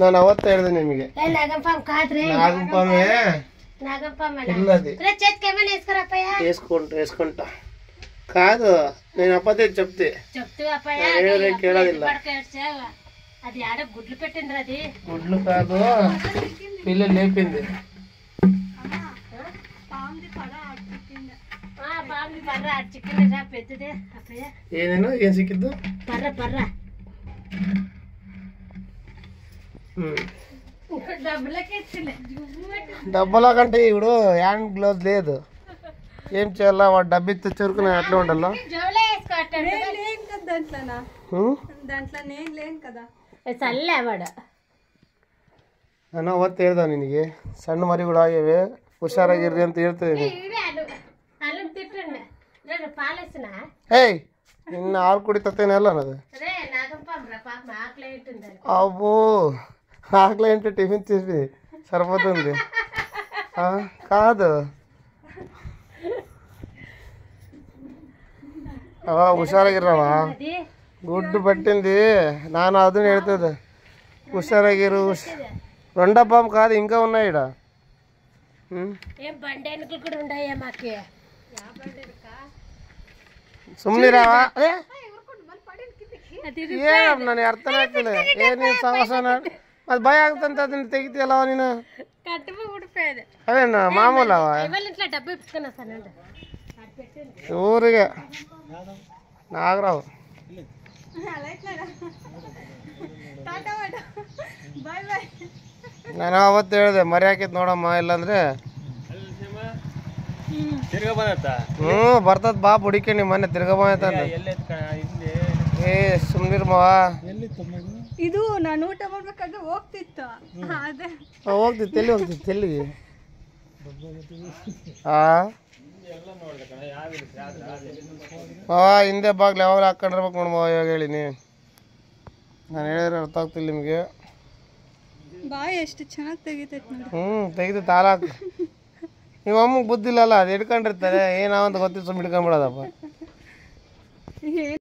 ನಾನು ಅವತ್ತು ಹೇಳಿದೆ ನಿಮಗೆ వేసుకుంటా కాదు నేను అప్పతే చెప్తే కేళదిల్ల అది ఆడ గుడ్లు పెట్టిండ్రు అది గుడ్లు కాదు పిల్ల లేపింది ఏదేనో ఏం సిక్కిద్దు డబ్బుల కంటే ఇప్పుడు హ్యాండ్ గ్లౌజ్ లేదు ఏం చేయాలా వాడు డబ్బు ఇస్తే చెరుకునే అట్లా ఉండాలా ನಾನು ಅವತ್ತು ಹೇಳ್ದ ನಿನಗೆ ಸಣ್ಣ ಮರಿ ಕೂಡ ಆಗ್ಯವೆ ಹುಷಾರಾಗಿರ್ರಿ ಅಂತ ಹೇಳ್ತಿದ್ದೀನಿ ಏಯ್ ನಿನ್ನ ಹಾಲು ಕುಡಿತೇನೆ ಅಲ್ಲ ಅದು అబ్బో ఆకలి అంటే టిఫిన్ చేసి సరిపోతుంది కాదు ಹುಷಾರಾಗಿರವಾ ಗುಡ್ಡು పట్టింది ನಾನು ಅದನ್ನ ಹೇಳ್ತದೆ ಹುಷಾರಾಗಿರು రెండబ్బం కాదు ఇంకా ఉన్నాయి ఇక్కడ ಸುಮ್ಮನೆ ರಾವಾ ಏನ್ ನನಗೆ ಅರ್ಥನೇ ಆಗ್ತಿಲ್ಲ ಏನ್ ಸಮಸ್ಯೆ ಅದು ಭಯ ಆಗ್ತಂತ ಅದನ್ನ ತೆಗಿತೀಯಲ್ಲ ನೀನು ಅದೇನ ಮಾಮೂಲವ ಊರಿಗೆ ನಾಗರಾವ್ ನಾನು ಅವತ್ತು ಹೇಳಿದೆ ಮರಿ ಹಾಕಿದ್ ನೋಡಮ್ಮ ಇಲ್ಲಾಂದ್ರೆ ಬರ್ತದ ಬಾ ಹುಡಿಕೆ ಮೊನ್ನೆ ತಿರ್ಗ ಬಂದ ಏ ಸುಮ್ನಿರ್ಮವ ಇದು ನಾನು ಊಟ ಮಾಡ್ಬೇಕಾದ್ರೆ ಹೋಗ್ತಿತ್ತು ಹೋಗ್ತಿತ್ತು ಎಲ್ಲಿ ಹೋಗ್ತಿತ್ತು ಎಲ್ಲಿಗೆ ಹಿಂದೆ ಬಾಗ್ಲು ಯಾವಾಗ ಹಾಕೊಂಡಿರ್ಬೇಕು ನೋಡಮ್ಮ ಇವಾಗ ಹೇಳಿನಿ ನಾನು ಹೇಳಿದ್ರೆ ಅರ್ಥ ಆಗ್ತಿಲ್ಲ ನಿಮಗೆ ಬಾಯಿ ಎಷ್ಟು ಚೆನ್ನಾಗಿ ತೆಗಿತೈತೆ ನೋಡಿ ತೆಗೆದು ತಾಲಾಕ್ ನೀವು ಅಮ್ಮಗೆ ಬುದ್ಧಿಲ್ಲಲ್ಲ ಅದು ಹಿಡ್ಕೊಂಡಿರ್ತಾರೆ ಏನಾವಂತ ಗೊತ್ತಿತ್ತು ಸುಮ್ಮನೆ ಹಿಡ್ಕೊಂಡ್ಬಿಡೋದಪ್ಪ